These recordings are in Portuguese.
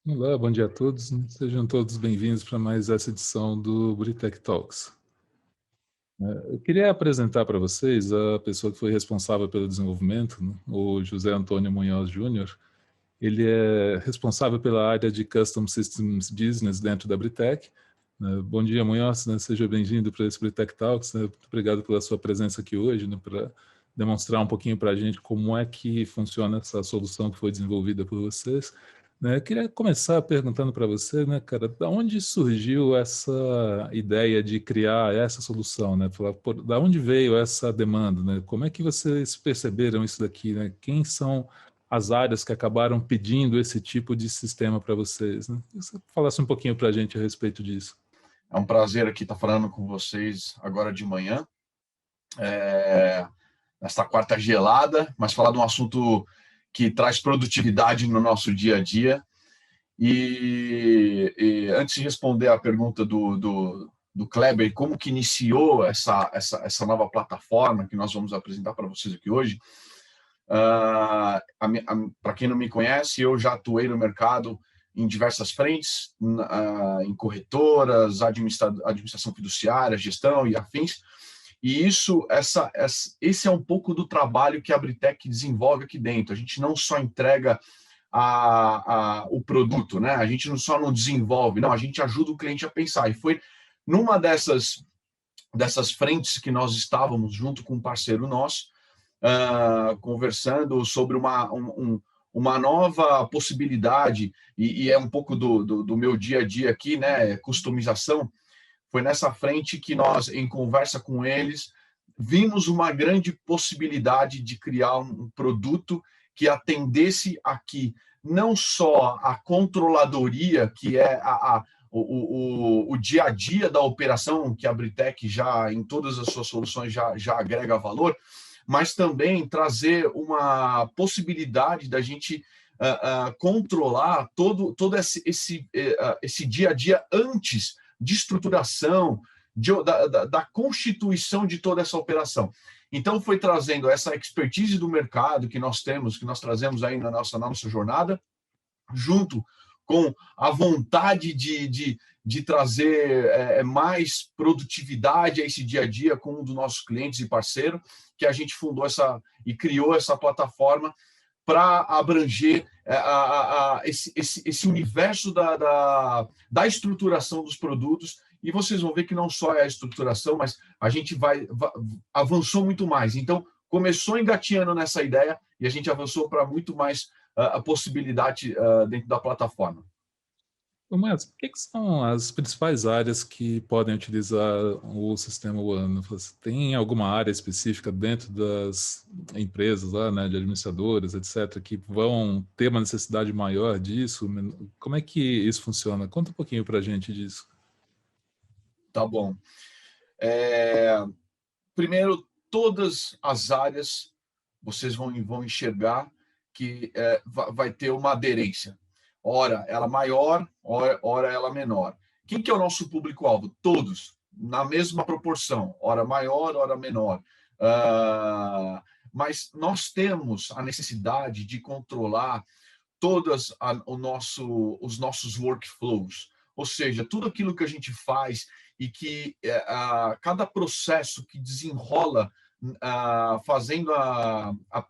Olá, bom dia a todos. Sejam todos bem-vindos para mais essa edição do Britec Talks. Eu queria apresentar para vocês a pessoa que foi responsável pelo desenvolvimento, né, o José Antônio Munhoz Júnior. Ele é responsável pela área de Custom Systems Business dentro da Britec. Bom dia, Munhoz, né? Seja bem-vindo para esse Britec Talks. Muito obrigado pela sua presença aqui hoje, né, para demonstrar um pouquinho para a gente como é que funciona essa solução que foi desenvolvida por vocês. Eu queria começar perguntando para você, né, cara, da onde surgiu essa ideia de criar essa solução, né? Da onde veio essa demanda, né? Como é que vocês perceberam isso daqui, né? Quem são as áreas que acabaram pedindo esse tipo de sistema para vocês, né? Se você falasse um pouquinho para a gente a respeito disso. É um prazer aqui estar falando com vocês agora de manhã, nesta quarta gelada, mas falar de um assunto que traz produtividade no nosso dia a dia. E antes de responder a pergunta do Kleber, como que iniciou essa nova plataforma que nós vamos apresentar para vocês aqui hoje, para quem não me conhece, eu já atuei no mercado em diversas frentes, em corretoras, administração fiduciária, gestão e afins. E esse é um pouco do trabalho que a Britec desenvolve aqui dentro. A gente não só entrega o produto, né? A gente só não desenvolve, não, a gente ajuda o cliente a pensar. E foi numa dessas frentes que nós estávamos junto com um parceiro nosso, conversando sobre uma nova possibilidade, e é um pouco do meu dia a dia aqui, né? Customização. Foi nessa frente que nós, em conversa com eles, vimos uma grande possibilidade de criar um produto que atendesse aqui não só a controladoria, que é o dia a dia da operação, que a Britec já, em todas as suas soluções, já agrega valor, mas também trazer uma possibilidade da gente controlar todo esse dia a dia antes de estruturação, da constituição de toda essa operação. Então, foi trazendo essa expertise do mercado que nós temos, que nós trazemos aí na nossa jornada, junto com a vontade de trazer mais produtividade a esse dia a dia com um dos nossos clientes e parceiro, que a gente fundou e criou essa plataforma para abranger esse universo da estruturação dos produtos. E vocês vão ver que não só é a estruturação, mas a gente avançou muito mais. Então, começou engatinhando nessa ideia e a gente avançou para muito mais a possibilidade dentro da plataforma. Mas o que são as principais áreas que podem utilizar o sistema One? Você tem alguma área específica dentro das empresas lá, né, de administradoras, etc., que vão ter uma necessidade maior disso? Como é que isso funciona? Conta um pouquinho para a gente disso. Tá bom. Primeiro, todas as áreas vocês vão enxergar que vai ter uma aderência. Ora ela maior, ora ela menor. Quem que é o nosso público-alvo? Todos, na mesma proporção, ora maior, ora menor. Mas nós temos a necessidade de controlar todos os nossos workflows, ou seja, tudo aquilo que a gente faz e que cada processo que desenrola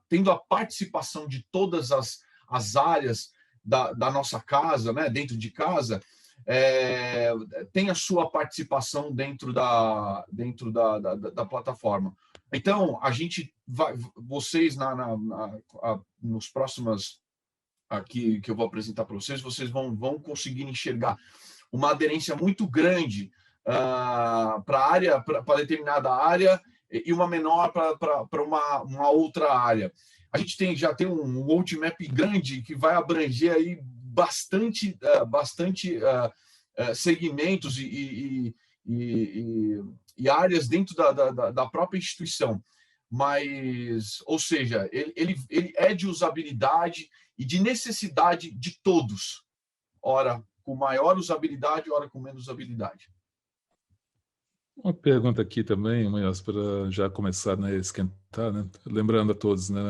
tendo a participação de todas as áreas da nossa casa, né, dentro de casa, tem a sua participação dentro da plataforma. Então, vocês nos próximos aqui que eu vou apresentar para vocês vão conseguir enxergar uma aderência muito grande para determinada área e uma menor para uma outra área. A gente já tem um roadmap grande que vai abranger aí bastante segmentos e áreas dentro da própria instituição. Mas, ou seja, ele é de usabilidade e de necessidade de todos. Ora com maior usabilidade, ora com menos usabilidade. Uma pergunta aqui também, Munhoz, para já começar, né, a esquentar, né? Lembrando a todos, né,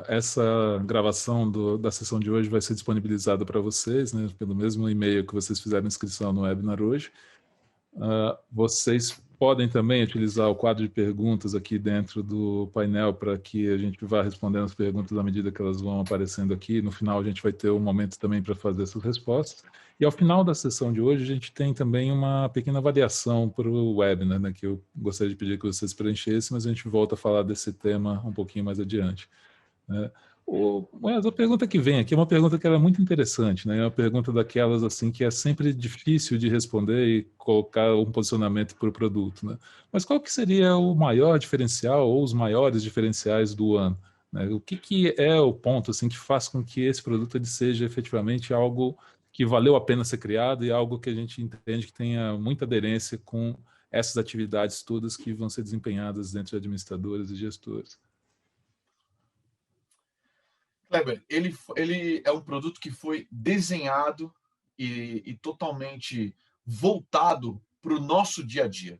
essa gravação da sessão de hoje vai ser disponibilizada para vocês, né, pelo mesmo e-mail que vocês fizeram inscrição no webinar hoje. Vocês podem também utilizar o quadro de perguntas aqui dentro do painel para que a gente vá respondendo as perguntas à medida que elas vão aparecendo aqui. No final, a gente vai ter um momento também para fazer essas respostas. E ao final da sessão de hoje, a gente tem também uma pequena avaliação para o webinar, né, que eu gostaria de pedir que vocês preenchessem, mas a gente volta a falar desse tema um pouquinho mais adiante, né? Mas a pergunta que vem aqui é uma pergunta que era muito interessante, né? É uma pergunta daquelas assim que é sempre difícil de responder e colocar um posicionamento para o produto, né? Mas qual que seria o maior diferencial ou os maiores diferenciais do One, né? O que é o ponto assim que faz com que esse produto ele seja efetivamente algo que valeu a pena ser criado e algo que a gente entende que tenha muita aderência com essas atividades todas que vão ser desempenhadas dentro de administradores e gestores? Kleber, ele é um produto que foi desenhado e totalmente voltado para o nosso dia a dia.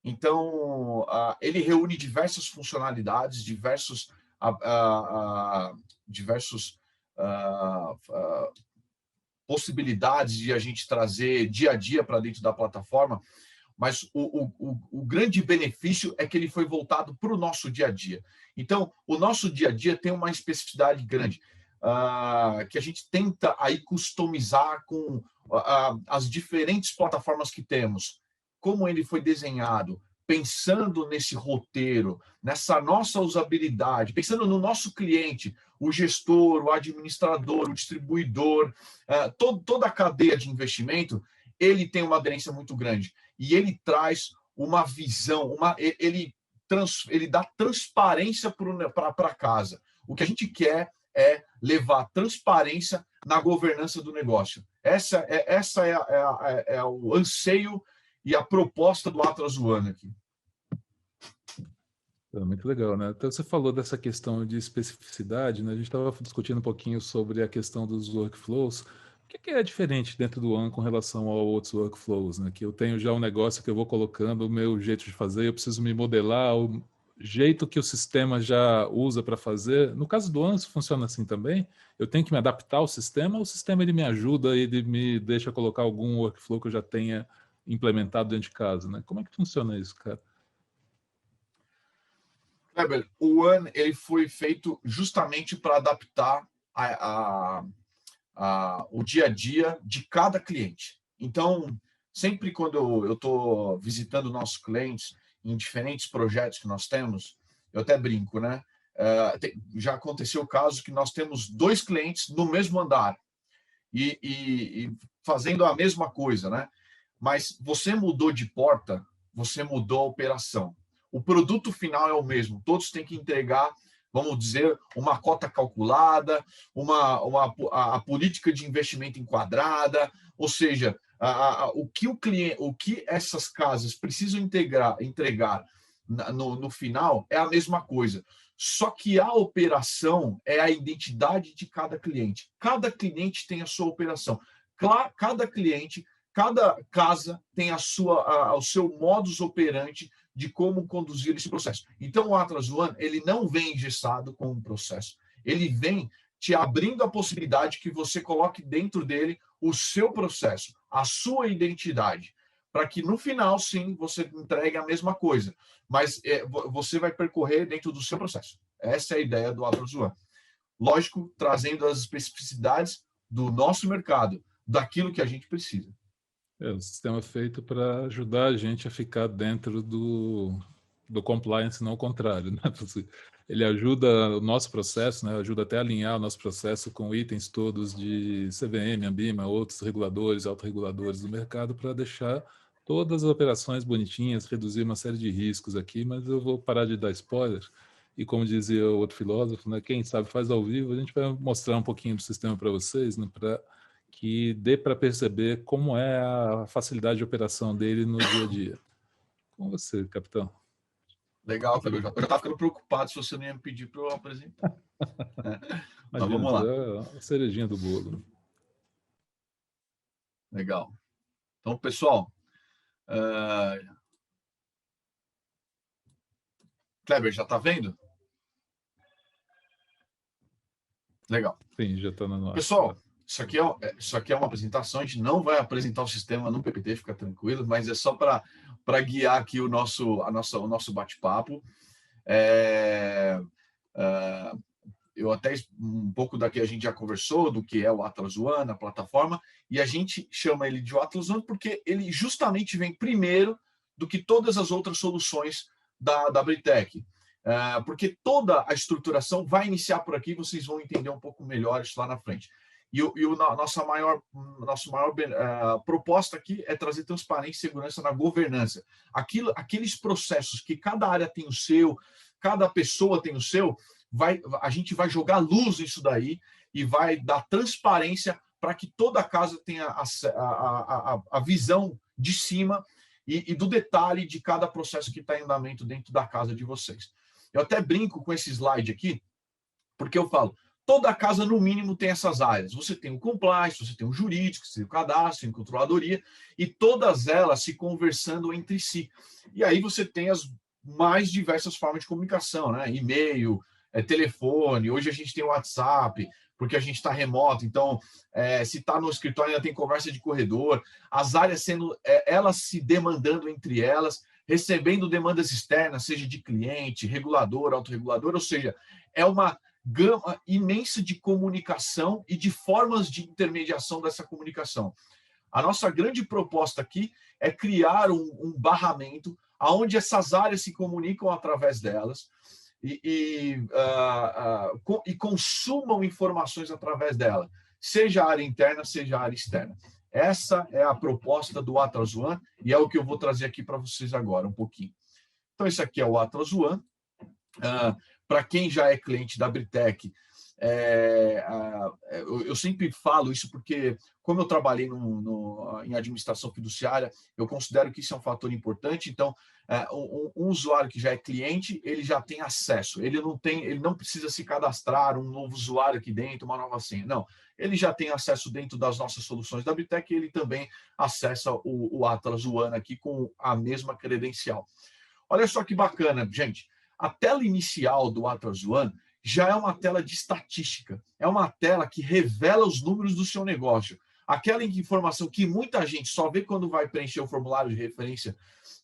Então, ele reúne diversas funcionalidades, diversos possibilidades de a gente trazer dia a dia para dentro da plataforma, mas o grande benefício é que ele foi voltado para o nosso dia a dia. Então, o nosso dia a dia tem uma especificidade grande, que a gente tenta aí customizar com as diferentes plataformas que temos. Como ele foi desenhado, pensando nesse roteiro, nessa nossa usabilidade, pensando no nosso cliente, o gestor, o administrador, o distribuidor, toda a cadeia de investimento, ele tem uma aderência muito grande. E ele traz uma visão, ele dá transparência para casa. O que a gente quer é levar transparência na governança do negócio. Essa é o anseio e a proposta do Atlas One aqui. Muito legal, né? Então você falou dessa questão de especificidade, né? A gente estava discutindo um pouquinho sobre a questão dos workflows. O que é diferente dentro do One com relação a outros workflows, né? Que eu tenho já um negócio que eu vou colocando o meu jeito de fazer, eu preciso me modelar o jeito que o sistema já usa para fazer. No caso do One, isso funciona assim também. Eu tenho que me adaptar ao sistema, ou o sistema ele me ajuda, ele me deixa colocar algum workflow que eu já tenha implementado dentro de casa, né? Como é que funciona isso, cara? Kleber, o One ele foi feito justamente para adaptar o dia a dia de cada cliente. Então, sempre quando eu estou visitando nossos clientes em diferentes projetos que nós temos, eu até brinco, né? Já aconteceu o caso que nós temos 2 clientes no mesmo andar e fazendo a mesma coisa, né? Mas você mudou de porta, você mudou a operação. O produto final é o mesmo. Todos têm que entregar, vamos dizer, uma cota calculada, a política de investimento enquadrada, ou seja, o que essas casas precisam entregar no final é a mesma coisa. Só que a operação é a identidade de cada cliente. Cada cliente tem a sua operação. Cada cliente, cada casa tem o seu modus operandi de como conduzir esse processo. Então, o Atlas One, ele não vem engessado com um processo. Ele vem te abrindo a possibilidade que você coloque dentro dele o seu processo, a sua identidade, para que no final, sim, você entregue a mesma coisa, mas você vai percorrer dentro do seu processo. Essa é a ideia do Atlas One. Lógico, trazendo as especificidades do nosso mercado, daquilo que a gente precisa. O sistema é feito para ajudar a gente a ficar dentro do compliance, não o contrário, né? Ele ajuda o nosso processo, né? Ajuda até a alinhar o nosso processo com itens todos de CVM, ANBIMA, outros reguladores, autorreguladores do mercado, para deixar todas as operações bonitinhas, reduzir uma série de riscos aqui, mas eu vou parar de dar spoiler. E como dizia o outro filósofo, né? Quem sabe faz ao vivo, a gente vai mostrar um pouquinho do sistema para vocês, né? Para que dê para perceber como é a facilidade de operação dele no dia a dia. Com você, capitão. Legal, Fábio. Eu já estava ficando preocupado se você não ia me pedir para eu apresentar. Mas Imagina, vamos lá. É a cerejinha do bolo. Legal. Então, pessoal, Kleber, já está vendo? Legal. Sim, já está no ar. Pessoal, isso aqui é uma apresentação, a gente não vai apresentar o sistema no PPT, fica tranquilo, mas é só para guiar aqui o nosso bate-papo. Eu até um pouco daqui a gente já conversou do que é o Atlas One, a plataforma, e a gente chama ele de Atlas One porque ele justamente vem primeiro do que todas as outras soluções da Britec. Porque toda a estruturação vai iniciar por aqui, vocês vão entender um pouco melhor isso lá na frente. Nossa maior proposta aqui é trazer transparência e segurança na governança. Aqueles processos que cada área tem o seu, cada pessoa tem o seu, a gente vai jogar luz nisso daí e vai dar transparência para que toda a casa tenha a visão de cima e do detalhe de cada processo que está em andamento dentro da casa de vocês. Eu até brinco com esse slide aqui, porque eu falo, toda casa, no mínimo, tem essas áreas. Você tem o compliance, você tem o jurídico, você tem o cadastro, tem a controladoria, e todas elas se conversando entre si. E aí você tem as mais diversas formas de comunicação, né? E-mail, telefone, hoje a gente tem o WhatsApp, porque a gente está remoto, então, se está no escritório, ainda tem conversa de corredor, as áreas elas se demandando entre elas, recebendo demandas externas, seja de cliente, regulador, autorregulador, ou seja, é uma gama imensa de comunicação e de formas de intermediação dessa comunicação. A nossa grande proposta aqui é criar um barramento onde essas áreas se comunicam através delas e consumam informações através dela, seja a área interna, seja a área externa. Essa é a proposta do Atlas One e é o que eu vou trazer aqui para vocês agora, um pouquinho. Então, esse aqui é o Atlas One. Para quem já é cliente da Britec, eu sempre falo isso porque, como eu trabalhei em administração fiduciária, eu considero que isso é um fator importante. Então, um usuário que já é cliente, ele já tem acesso. Ele não precisa se cadastrar um novo usuário aqui dentro, uma nova senha. Não, ele já tem acesso dentro das nossas soluções da Britec e ele também acessa o Atlas One aqui com a mesma credencial. Olha só que bacana, gente. A tela inicial do Atlas One já é uma tela de estatística. É uma tela que revela os números do seu negócio. Aquela informação que muita gente só vê quando vai preencher o formulário de referência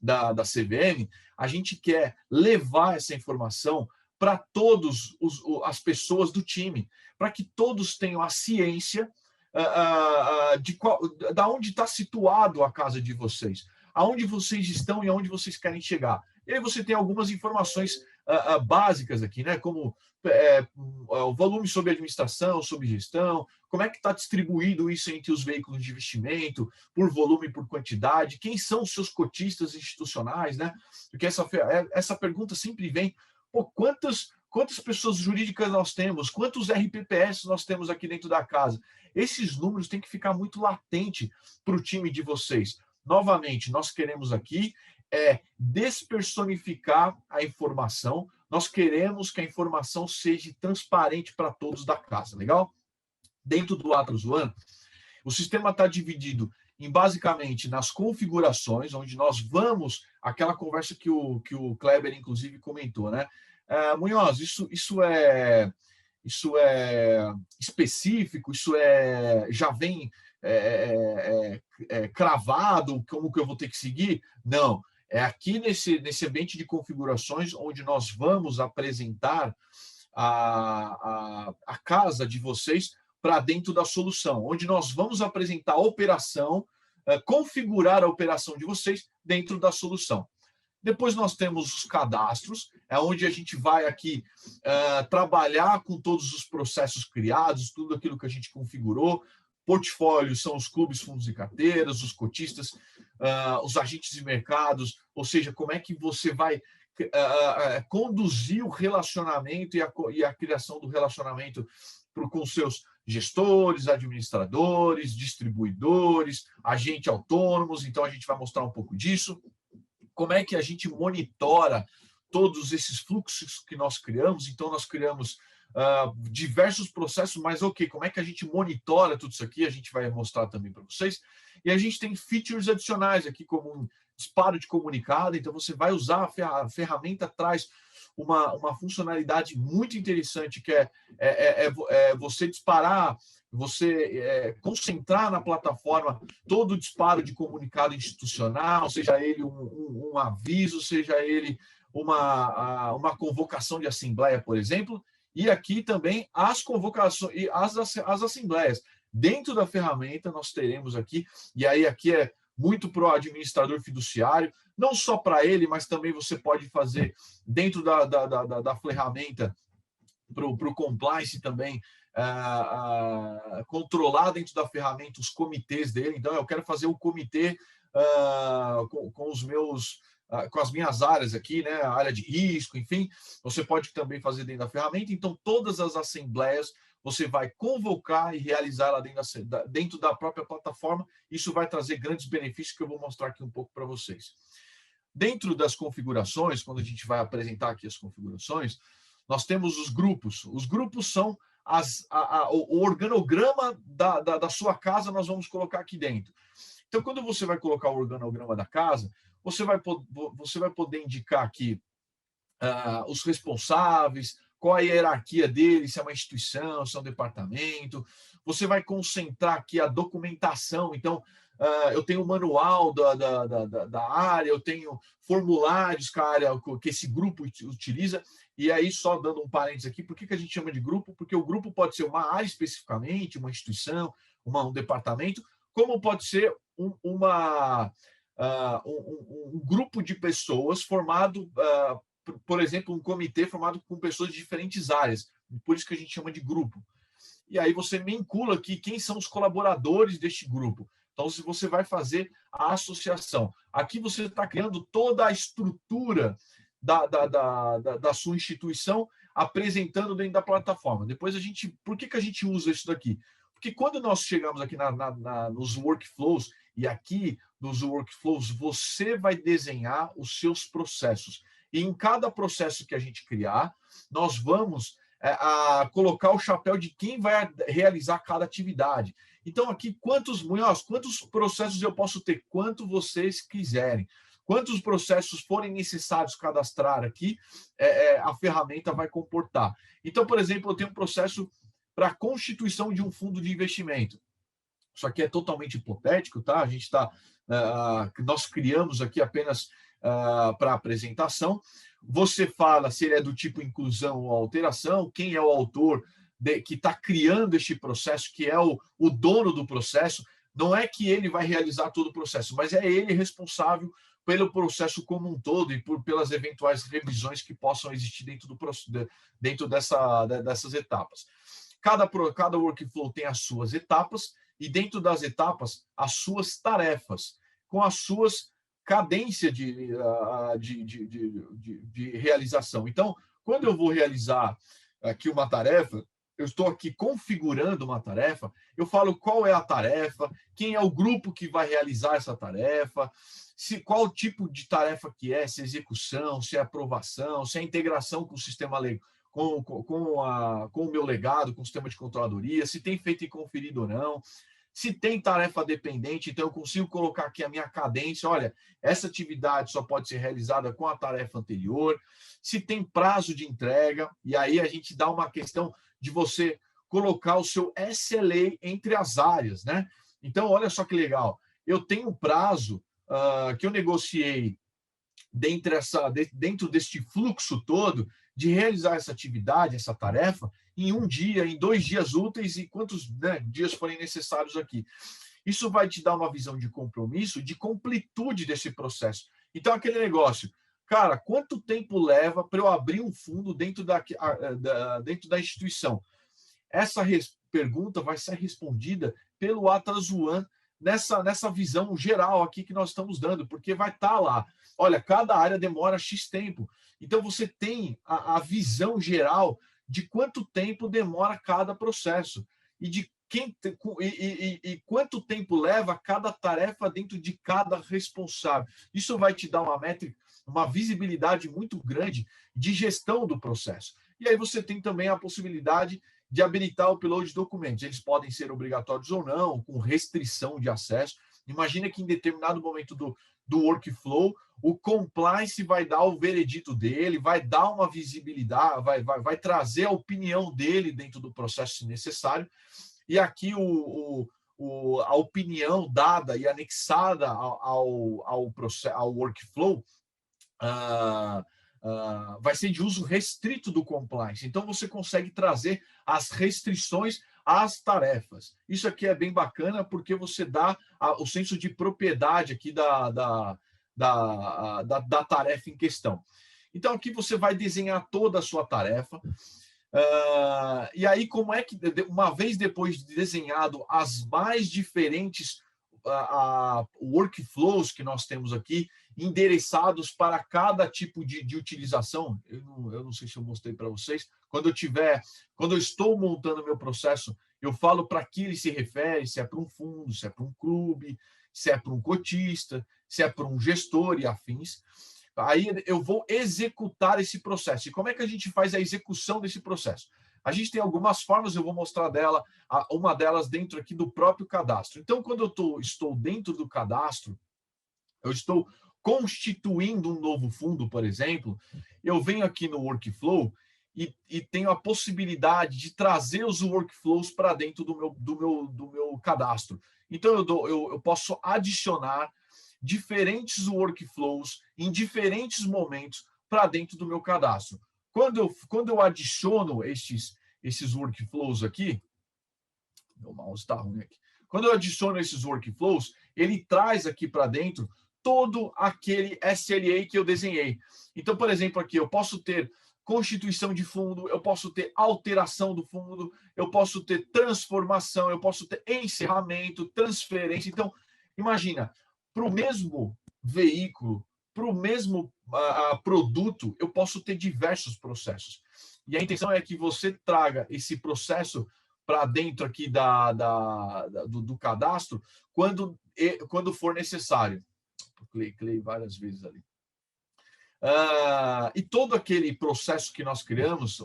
da CVM, a gente quer levar essa informação para todas as pessoas do time, para que todos tenham a ciência da onde está situado a casa de vocês, aonde vocês estão e aonde vocês querem chegar. E aí você tem algumas informações básicas aqui, né? Como o volume sobre administração, sobre gestão, como é que está distribuído isso entre os veículos de investimento, por volume, por quantidade, quem são os seus cotistas institucionais, né? Porque essa pergunta sempre vem, pô, quantas pessoas jurídicas nós temos, quantos RPPS nós temos aqui dentro da casa? Esses números têm que ficar muito latente para o time de vocês. Novamente, nós queremos aqui despersonificar a informação. Nós queremos que a informação seja transparente para todos da casa, legal? Dentro do Atlas One, o sistema está dividido basicamente nas configurações, onde nós vamos, aquela conversa que o Kleber, inclusive, comentou, né? Munhoz, isso é específico, isso já vem cravado, como que eu vou ter que seguir? Não. É aqui nesse ambiente de configurações onde nós vamos apresentar a casa de vocês para dentro da solução, onde nós vamos apresentar a operação, configurar a operação de vocês dentro da solução. Depois nós temos os cadastros, é onde a gente vai aqui trabalhar com todos os processos criados, tudo aquilo que a gente configurou. Portfólios são os clubes, fundos e carteiras, os cotistas, os agentes de mercados, ou seja, como é que você vai conduzir o relacionamento e a criação do relacionamento com seus gestores, administradores, distribuidores, agentes autônomos. Então, a gente vai mostrar um pouco disso. Como é que a gente monitora todos esses fluxos que nós criamos? Então, nós criamos diversos processos, mas como é que a gente monitora tudo isso aqui? A gente vai mostrar também para vocês. E a gente tem features adicionais aqui, como um disparo de comunicado. Então, você vai usar a ferramenta, traz uma funcionalidade muito interessante, que é você disparar, você concentrar na plataforma todo o disparo de comunicado institucional, seja ele um aviso, seja ele uma convocação de assembleia, por exemplo, e aqui também as convocações e as assembleias. Dentro da ferramenta, nós teremos aqui, e aí aqui é muito para o administrador fiduciário, não só para ele, mas também você pode fazer dentro da ferramenta para o compliance também, controlar dentro da ferramenta os comitês dele. Então, eu quero fazer um comitê com os meus... com as minhas áreas aqui, né, a área de risco, enfim, você pode também fazer dentro da ferramenta. Então, todas as assembleias você vai convocar e realizar lá dentro da própria plataforma. Isso vai trazer grandes benefícios que eu vou mostrar aqui um pouco para vocês. Dentro das configurações, quando a gente vai apresentar aqui as configurações, nós temos os grupos. Os grupos são o organograma da sua casa, nós vamos colocar aqui dentro. Então, quando você vai colocar o organograma da casa, você vai poder indicar aqui os responsáveis, qual a hierarquia deles, se é uma instituição, se é um departamento. Você vai concentrar aqui a documentação. Então, eu tenho o manual da área, eu tenho formulários que esse grupo utiliza. E aí, só dando um parênteses aqui, por que a gente chama de grupo? Porque o grupo pode ser uma área especificamente, uma instituição, um departamento, como pode ser um grupo de pessoas formado, por exemplo, um comitê formado com pessoas de diferentes áreas. Por isso que a gente chama de grupo. E aí você vincula aqui quem são os colaboradores deste grupo. Então, se você vai fazer a associação. Aqui você está criando toda a estrutura da sua instituição, apresentando dentro da plataforma. Depois por que a gente usa isso daqui? Porque quando nós chegamos aqui nos workflows, e aqui nos workflows você vai desenhar os seus processos. E em cada processo que a gente criar, nós vamos colocar o chapéu de quem vai realizar cada atividade. Então, aqui, quantos processos eu posso ter? Quanto vocês quiserem. Quantos processos forem necessários cadastrar aqui, a ferramenta vai comportar. Então, por exemplo, eu tenho um processo para a constituição de um fundo de investimento. Isso aqui é totalmente hipotético, tá? Nós criamos aqui apenas para apresentação. Você fala se ele é do tipo inclusão ou alteração, quem é o autor que está criando este processo, que é o dono do processo. Não é que ele vai realizar todo o processo, mas é ele responsável pelo processo como um todo e pelas eventuais revisões que possam existir dentro dessas etapas. Cada workflow tem as suas etapas e dentro das etapas as suas tarefas, com as suas cadências de realização. Então, quando eu vou realizar aqui uma tarefa, eu estou aqui configurando uma tarefa, eu falo qual é a tarefa, quem é o grupo que vai realizar essa tarefa, qual tipo de tarefa que é, se é execução, se é aprovação, se é integração com o sistema com o meu legado, com o sistema de controladoria, se tem feito e conferido ou não, se tem tarefa dependente, então eu consigo colocar aqui a minha cadência, olha, essa atividade só pode ser realizada com a tarefa anterior, se tem prazo de entrega, e aí a gente dá uma questão de você colocar o seu SLA entre as áreas, né? Então, olha só que legal, eu tenho um prazo que eu negociei dentro deste fluxo todo de realizar essa atividade, essa tarefa, em um dia, em 2 dias úteis e quantos dias forem necessários aqui. Isso vai te dar uma visão de compromisso, de completude desse processo. Então, aquele negócio, cara, quanto tempo leva para eu abrir um fundo dentro da instituição? Essa pergunta vai ser respondida pelo Atlas One nessa visão geral aqui que nós estamos dando, porque vai estar lá. Olha, cada área demora X tempo. Então, você tem a visão geral de quanto tempo demora cada processo e quanto tempo leva cada tarefa dentro de cada responsável. Isso vai te dar uma métrica, uma visibilidade muito grande de gestão do processo. E aí você tem também a possibilidade de habilitar o upload de documentos. Eles podem ser obrigatórios ou não, com restrição de acesso. Imagina que em determinado momento do workflow, o compliance vai dar o veredito dele, vai dar uma visibilidade, vai trazer a opinião dele dentro do processo se necessário, e aqui a opinião dada e anexada ao workflow vai ser de uso restrito do compliance. Então, você consegue trazer as restrições às tarefas. Isso aqui é bem bacana, porque você dá o senso de propriedade aqui da tarefa em questão. Então, aqui você vai desenhar toda a sua tarefa. E aí, como é que, uma vez depois de desenhado as mais diferentes workflows que nós temos aqui, endereçados para cada tipo de utilização, eu não sei se eu mostrei para vocês, quando eu estou montando meu processo, eu falo para que ele se refere, se é para um fundo, se é para um clube, se é para um cotista, se é para um gestor e afins. Aí eu vou executar esse processo. E como é que a gente faz a execução desse processo? A gente tem algumas formas, eu vou mostrar uma delas dentro aqui do próprio cadastro. Então, quando eu estou dentro do cadastro, eu estou constituindo um novo fundo, por exemplo, eu venho aqui no workflow e tenho a possibilidade de trazer os workflows para dentro do meu cadastro. Então, eu posso adicionar diferentes workflows em diferentes momentos para dentro do meu cadastro. Quando eu adiciono esses workflows aqui, meu mouse está ruim aqui. Quando eu adiciono esses workflows, ele traz aqui para dentro todo aquele SLA que eu desenhei. Então, por exemplo, aqui eu posso ter constituição de fundo, eu posso ter alteração do fundo, eu posso ter transformação, eu posso ter encerramento, transferência. Então, imagina, para o mesmo veículo, para o mesmo produto, eu posso ter diversos processos. E a intenção é que você traga esse processo para dentro aqui do cadastro quando for necessário. Cliquei várias vezes ali. E todo aquele processo que nós criamos,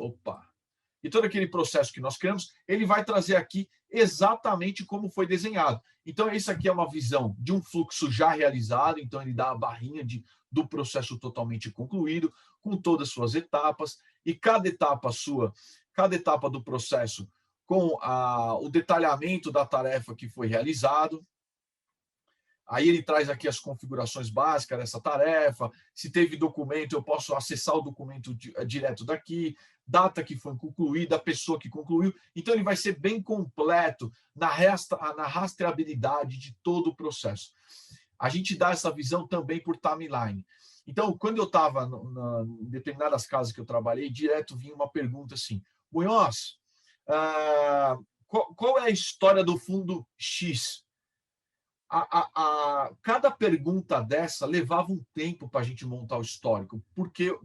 ele vai trazer aqui exatamente como foi desenhado. Então, isso aqui é uma visão de um fluxo já realizado, então ele dá a barrinha do processo totalmente concluído, com todas as suas etapas, e cada etapa do processo com o detalhamento da tarefa que foi realizado. Aí ele traz aqui as configurações básicas dessa tarefa. Se teve documento, eu posso acessar o documento direto daqui, data que foi concluída, a pessoa que concluiu. Então, ele vai ser bem completo na rastreabilidade de todo o processo. A gente dá essa visão também por timeline. Então, quando eu estava em determinadas casas que eu trabalhei, direto vinha uma pergunta assim: Munhoz, qual é a história do fundo X? Cada pergunta dessa levava um tempo para a gente montar o histórico, porque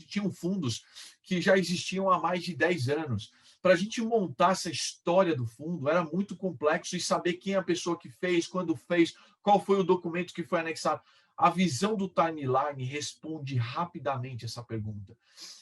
tinham fundos que já existiam há mais de 10 anos. Para a gente montar essa história do fundo, era muito complexo e saber quem é a pessoa que fez, quando fez, qual foi o documento que foi anexado. A visão do timeline responde rapidamente essa pergunta.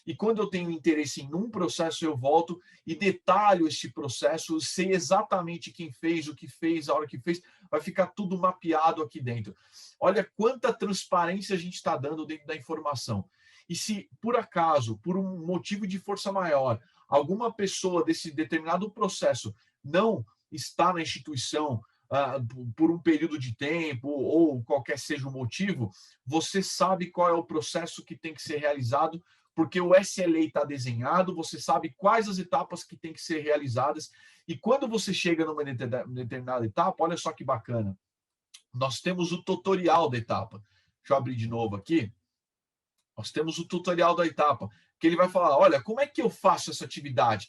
E quando eu tenho interesse em um processo, eu volto e detalho este processo, sei exatamente quem fez, o que fez, a hora que fez, vai ficar tudo mapeado aqui dentro. Olha quanta transparência a gente está dando dentro da informação. E se, por acaso, por um motivo de força maior, alguma pessoa desse determinado processo não está na instituição por um período de tempo ou qualquer seja o motivo, você sabe qual é o processo que tem que ser realizado, porque o SLA está desenhado, você sabe quais as etapas que tem que ser realizadas, e quando você chega numa determinada etapa, olha só que bacana, nós temos o tutorial da etapa. Deixa eu abrir de novo aqui. Nós temos o tutorial da etapa, que ele vai falar, olha, como é que eu faço essa atividade?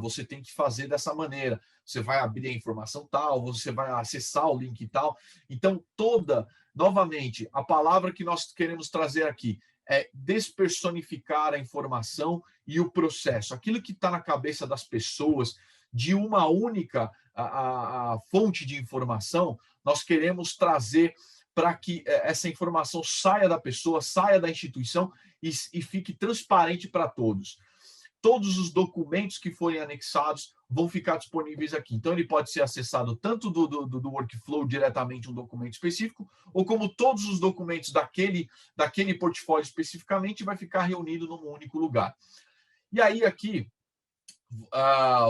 Você tem que fazer dessa maneira. Você vai abrir a informação tal, você vai acessar o link tal. Então, novamente, a palavra que nós queremos trazer aqui é despersonificar a informação e o processo. Aquilo que está na cabeça das pessoas de uma única a fonte de informação, nós queremos trazer para que essa informação saia da pessoa, saia da instituição e fique transparente para todos. todos os documentos que forem anexados vão ficar disponíveis aqui. Então, ele pode ser acessado tanto do workflow diretamente um documento específico, ou como todos os documentos daquele portfólio especificamente vai ficar reunido num único lugar. E aí, aqui,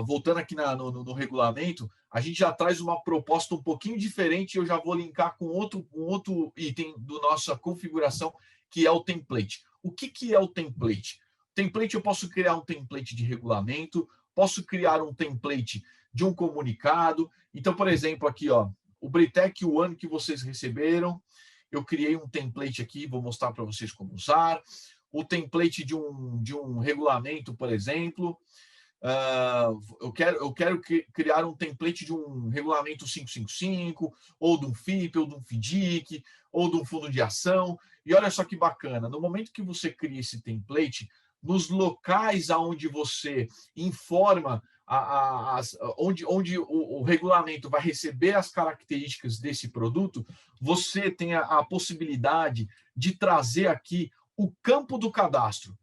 voltando aqui no regulamento, a gente já traz uma proposta um pouquinho diferente, e eu já vou linkar com outro item da nossa configuração, que é o template. O que é o template? Template, eu posso criar um template de regulamento, posso criar um template de um comunicado. Então, por exemplo, aqui, ó, o Britec One que vocês receberam, eu criei um template aqui, vou mostrar para vocês como usar. O template de um regulamento, por exemplo. Eu quero criar um template de um regulamento 555, ou de um FIP, ou de um FDIC, ou de um fundo de ação. E olha só que bacana, no momento que você cria esse template, nos locais onde você informa, onde o regulamento vai receber as características desse produto, você tem a possibilidade de trazer aqui o campo do cadastro.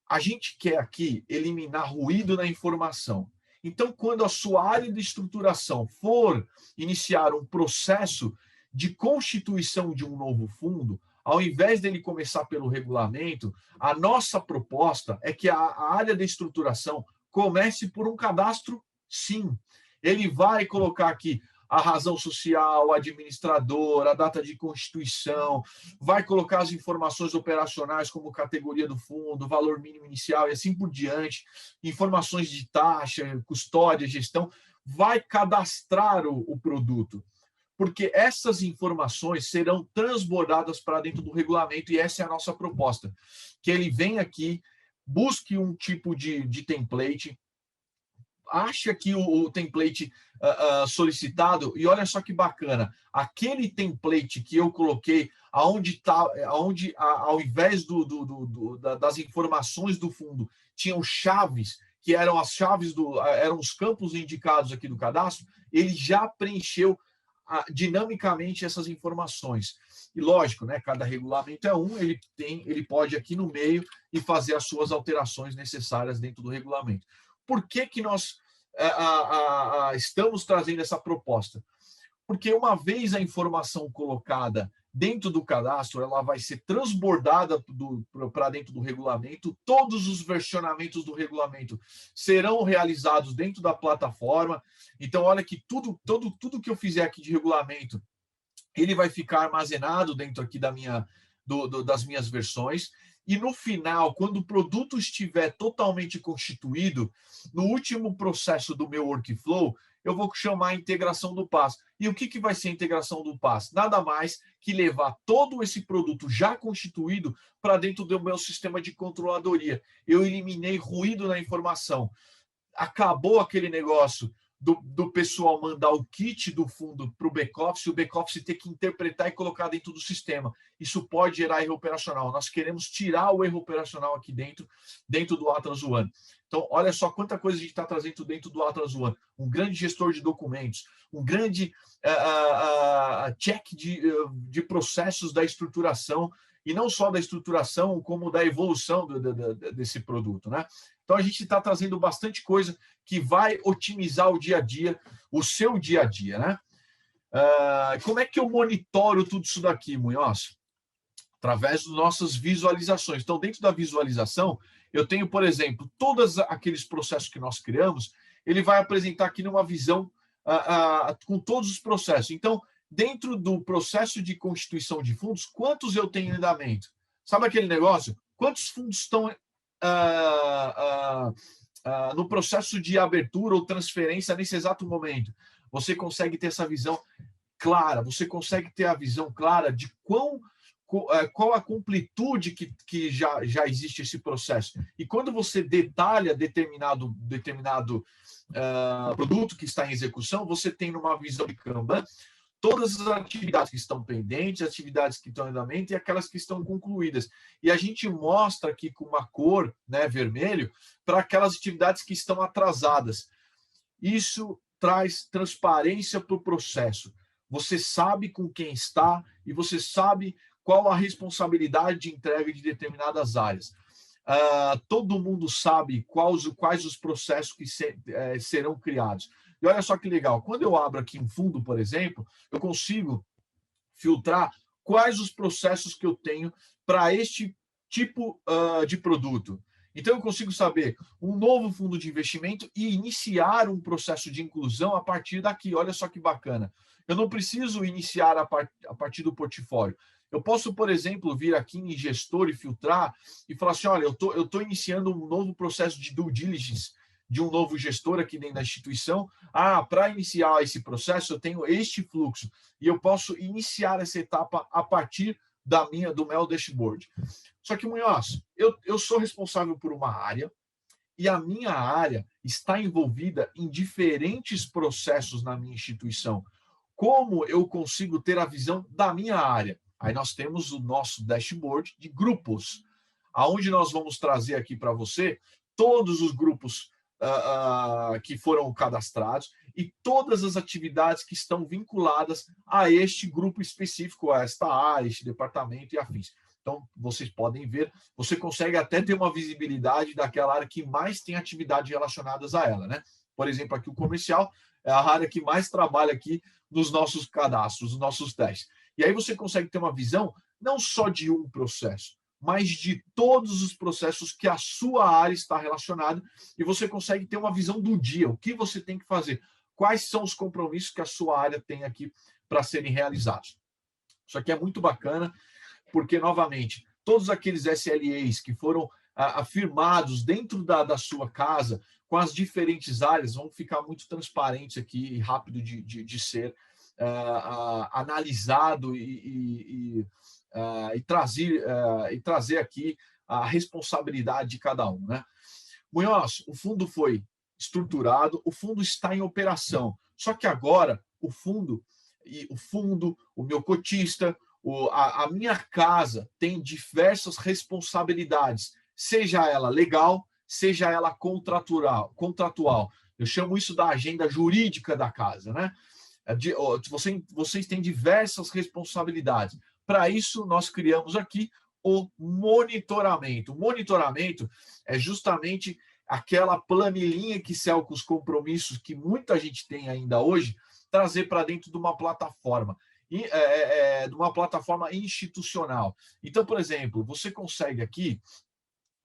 A gente quer aqui eliminar ruído na informação. Então, quando a sua área de estruturação for iniciar um processo de constituição de um novo fundo, ao invés dele começar pelo regulamento, a nossa proposta é que a área de estruturação comece por um cadastro, sim. Ele vai colocar aqui a razão social, a administrador, a data de constituição, vai colocar as informações operacionais como categoria do fundo, valor mínimo inicial e assim por diante, informações de taxa, custódia, gestão, vai cadastrar o produto. Porque essas informações serão transbordadas para dentro do regulamento, e essa é a nossa proposta. Que ele venha aqui, busque um tipo de template, ache aqui o template solicitado, e olha só que bacana, aquele template que eu coloquei, onde ao invés das informações do fundo, tinham chaves, que eram as chaves, eram os campos indicados aqui do cadastro, ele já preencheu dinamicamente essas informações. E lógico, né, cada regulamento é ele pode aqui no meio e fazer as suas alterações necessárias dentro do regulamento. Por que nós estamos trazendo essa proposta? Porque uma vez a informação colocada dentro do cadastro, ela vai ser transbordada para dentro do regulamento, todos os versionamentos do regulamento serão realizados dentro da plataforma. Então, olha que tudo que eu fizer aqui de regulamento, ele vai ficar armazenado dentro aqui das minhas versões. E no final, quando o produto estiver totalmente constituído, no último processo do meu workflow, eu vou chamar a integração do PAS. E o que vai ser a integração do PAS? Nada mais que levar todo esse produto já constituído para dentro do meu sistema de controladoria. Eu eliminei ruído na informação. Acabou aquele negócio do pessoal mandar o kit do fundo para o back-office, e o back-office ter que interpretar e colocar dentro do sistema. Isso pode gerar erro operacional. Nós queremos tirar o erro operacional aqui dentro do Atlas One. Então, olha só quanta coisa a gente está trazendo dentro do Atlas One. Um grande gestor de documentos, um grande check de processos da estruturação, e não só da estruturação, como da evolução desse produto, né? Então, a gente está trazendo bastante coisa que vai otimizar o dia a dia, o seu dia a dia, né? Como é que eu monitoro tudo isso daqui, Munhoz? Através das nossas visualizações. Então, dentro da visualização, eu tenho, por exemplo, todos aqueles processos que nós criamos, ele vai apresentar aqui numa visão com todos os processos. Então, dentro do processo de constituição de fundos, quantos eu tenho em andamento? Sabe aquele negócio? Quantos fundos estão no processo de abertura ou transferência nesse exato momento? Você consegue ter essa visão clara, você consegue ter a visão clara de qual a completude que já existe esse processo. E quando você detalha determinado produto que está em execução, você tem numa visão de Kanban todas as atividades que estão pendentes, atividades que estão em andamento e aquelas que estão concluídas. E a gente mostra aqui com uma cor, né, vermelho, para aquelas atividades que estão atrasadas. Isso traz transparência para o processo. Você sabe com quem está e você sabe qual a responsabilidade de entrega de determinadas áreas. todo mundo sabe quais os processos que serão criados. E olha só que legal, quando eu abro aqui um fundo, por exemplo, eu consigo filtrar quais os processos que eu tenho para este tipo de produto. Então, eu consigo saber um novo fundo de investimento e iniciar um processo de inclusão a partir daqui. Olha só que bacana. Eu não preciso iniciar a partir do portfólio. Eu posso, por exemplo, vir aqui em gestor e filtrar e falar assim, olha, eu tô iniciando um novo processo de due diligence de um novo gestor aqui dentro da instituição. Para iniciar esse processo, eu tenho este fluxo e eu posso iniciar essa etapa a partir do meu dashboard. Só que, Munhoz, eu sou responsável por uma área e a minha área está envolvida em diferentes processos na minha instituição. Como eu consigo ter a visão da minha área? Aí nós temos o nosso dashboard de grupos, aonde nós vamos trazer aqui para você todos os grupos que foram cadastrados e todas as atividades que estão vinculadas a este grupo específico, a esta área, este departamento e afins. Então, vocês podem ver, você consegue até ter uma visibilidade daquela área que mais tem atividades relacionadas a ela, né? Por exemplo, aqui o comercial é a área que mais trabalha aqui nos nossos cadastros, nos nossos testes. E aí você consegue ter uma visão não só de um processo, mas de todos os processos que a sua área está relacionada, e você consegue ter uma visão do dia, o que você tem que fazer, quais são os compromissos que a sua área tem aqui para serem realizados. Isso aqui é muito bacana, porque, novamente, todos aqueles SLAs que foram afirmados dentro da sua casa, com as diferentes áreas, vão ficar muito transparentes aqui e rápido de ser analisado e trazer aqui a responsabilidade de cada um, né? Munhoz, o fundo foi estruturado, o fundo está em operação. Só que agora o fundo, o meu cotista, a minha casa tem diversas responsabilidades, seja ela legal, seja ela contratual. Eu chamo isso da agenda jurídica da casa, né? Vocês têm diversas responsabilidades. Para isso, nós criamos aqui o monitoramento. O monitoramento é justamente aquela planilhinha Excel com os compromissos que muita gente tem ainda hoje, trazer para dentro de uma plataforma, de uma plataforma institucional. Então, por exemplo, você consegue aqui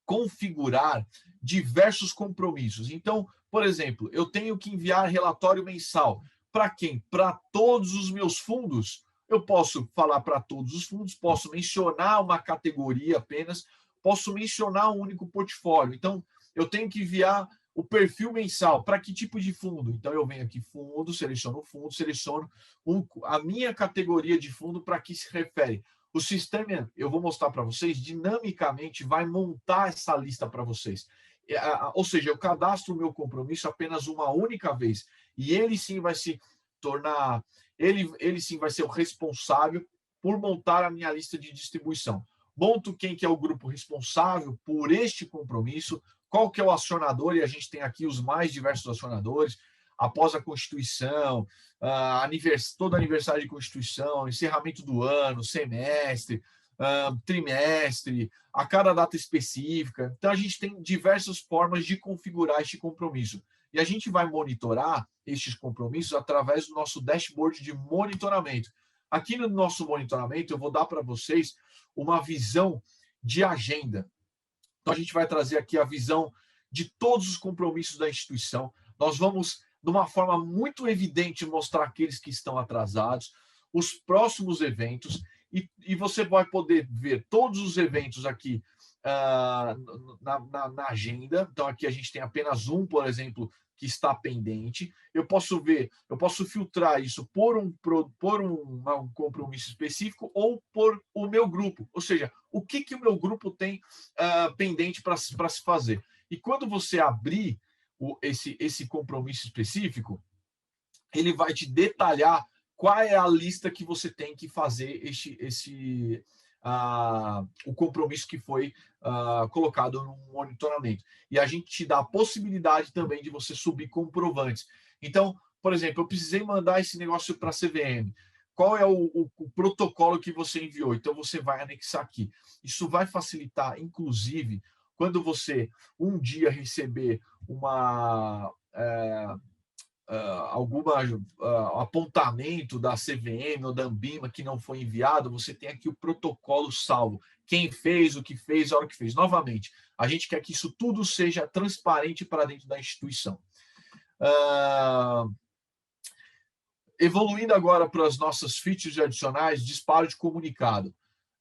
configurar diversos compromissos. Então, por exemplo, eu tenho que enviar relatório mensal. Para quem? Para todos os meus fundos. Eu posso falar para todos os fundos, posso mencionar uma categoria apenas, posso mencionar um único portfólio. Então, eu tenho que enviar o perfil mensal. Para que tipo de fundo? Então, eu venho aqui, fundo, seleciono a minha categoria de fundo para que se refere. O sistema, eu vou mostrar para vocês, dinamicamente vai montar essa lista para vocês. Ou seja, eu cadastro o meu compromisso apenas uma única vez. E ele sim vai se tornar, ele sim vai ser o responsável por montar a minha lista de distribuição. Monto quem que é o grupo responsável por este compromisso, qual que é o acionador, e a gente tem aqui os mais diversos acionadores, após a Constituição, todo aniversário de Constituição, encerramento do ano, semestre, trimestre, a cada data específica. Então, a gente tem diversas formas de configurar este compromisso. E a gente vai monitorar estes compromissos através do nosso dashboard de monitoramento. Aqui no nosso monitoramento, eu vou dar para vocês uma visão de agenda. Então, a gente vai trazer aqui a visão de todos os compromissos da instituição. Nós vamos, de uma forma muito evidente, mostrar aqueles que estão atrasados, os próximos eventos, e você vai poder ver todos os eventos aqui na agenda. Então, aqui a gente tem apenas um, por exemplo, que está pendente. Eu posso filtrar isso por um compromisso específico ou por o meu grupo. Ou seja, o que o meu grupo tem pendente para se fazer. E quando você abrir esse compromisso específico, ele vai te detalhar qual é a lista que você tem que fazer o compromisso que foi colocado no monitoramento. E a gente te dá a possibilidade também de você subir comprovantes. Então, por exemplo, eu precisei mandar esse negócio para a CVM. Qual é o protocolo que você enviou? Então, você vai anexar aqui. Isso vai facilitar, inclusive, quando você um dia receber algum apontamento da CVM ou da Anbima que não foi enviado, você tem aqui o protocolo salvo. Quem fez, o que fez, a hora que fez. Novamente, a gente quer que isso tudo seja transparente para dentro da instituição. Evoluindo agora para as nossas features adicionais, disparo de comunicado,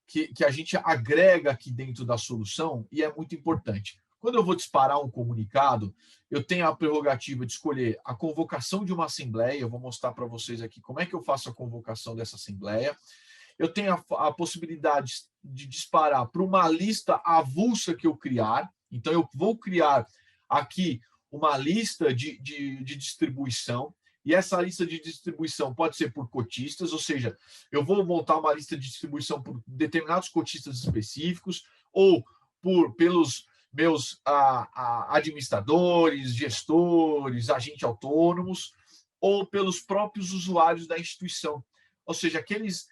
que a gente agrega aqui dentro da solução e é muito importante. Quando eu vou disparar um comunicado, eu tenho a prerrogativa de escolher a convocação de uma assembleia. Eu vou mostrar para vocês aqui como é que eu faço a convocação dessa assembleia. Eu tenho a possibilidade de disparar para uma lista avulsa que eu criar. Então, eu vou criar aqui uma lista de distribuição. E essa lista de distribuição pode ser por cotistas, ou seja, eu vou montar uma lista de distribuição por determinados cotistas específicos ou pelos meus administradores, gestores, agentes autônomos, ou pelos próprios usuários da instituição. Ou seja, aqueles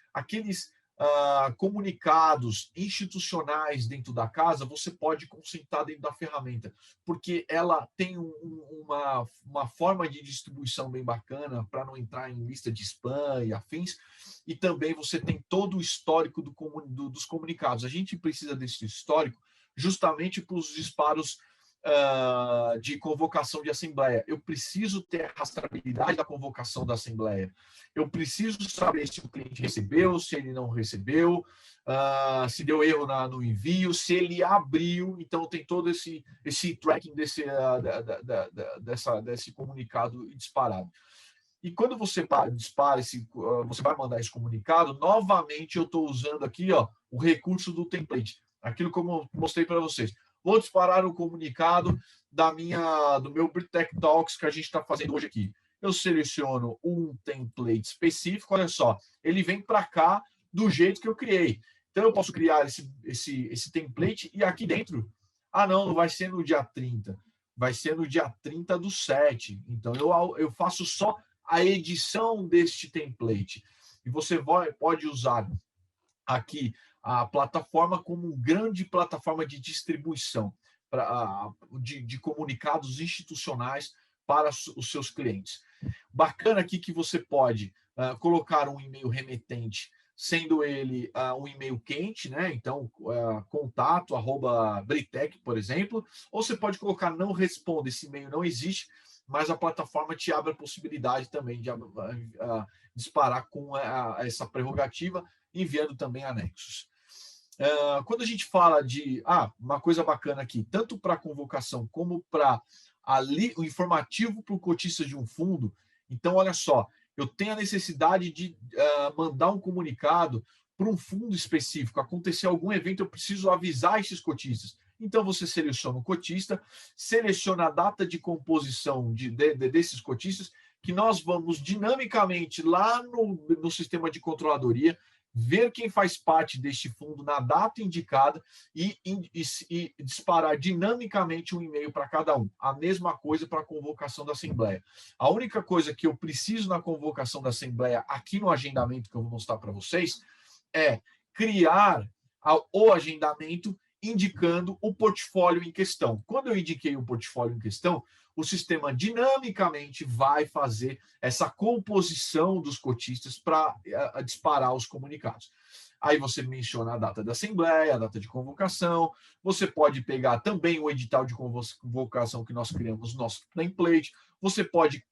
comunicados institucionais dentro da casa, você pode concentrar dentro da ferramenta, porque ela tem uma forma de distribuição bem bacana para não entrar em lista de spam e afins, e também você tem todo o histórico dos comunicados. A gente precisa desse histórico justamente para os disparos de convocação de assembleia. Eu preciso ter a rastreabilidade da convocação da assembleia. Eu preciso saber se o cliente recebeu, se ele não recebeu, se deu erro no envio, se ele abriu. Então, tem todo esse tracking desse comunicado disparado. E quando você dispara você vai mandar esse comunicado, novamente eu estou usando aqui o recurso do template. Aquilo como eu mostrei para vocês. Vou disparar o comunicado do meu Britec Talks que a gente está fazendo hoje aqui. Eu seleciono um template específico, olha só, ele vem para cá do jeito que eu criei. Então, eu posso criar esse template e aqui dentro, não vai ser no dia 30, vai ser no dia 30/7. Então, eu faço só a edição deste template. E você pode usar aqui a plataforma como uma grande plataforma de distribuição de comunicados institucionais para os seus clientes. Bacana aqui que você pode colocar um e-mail remetente, sendo ele um e-mail quente, né? Então, contato@britec, por exemplo, ou você pode colocar não responda, esse e-mail não existe, mas a plataforma te abre a possibilidade também de disparar com essa prerrogativa, enviando também anexos. Quando a gente fala de uma coisa bacana aqui, tanto para a convocação como para o informativo para o cotista de um fundo, então olha só, eu tenho a necessidade de mandar um comunicado para um fundo específico, acontecer algum evento, eu preciso avisar esses cotistas. Então você seleciona o cotista, seleciona a data de composição desses cotistas, que nós vamos dinamicamente lá no sistema de controladoria, ver quem faz parte deste fundo na data indicada e disparar dinamicamente um e-mail para cada um. A mesma coisa para a convocação da assembleia. A única coisa que eu preciso na convocação da assembleia, aqui no agendamento que eu vou mostrar para vocês, é criar o agendamento indicando o portfólio em questão. Quando eu indiquei o portfólio em questão, o sistema dinamicamente vai fazer essa composição dos cotistas para disparar os comunicados. Aí você menciona a data da assembleia, a data de convocação, você pode pegar também o edital de convocação que nós criamos no nosso template, você pode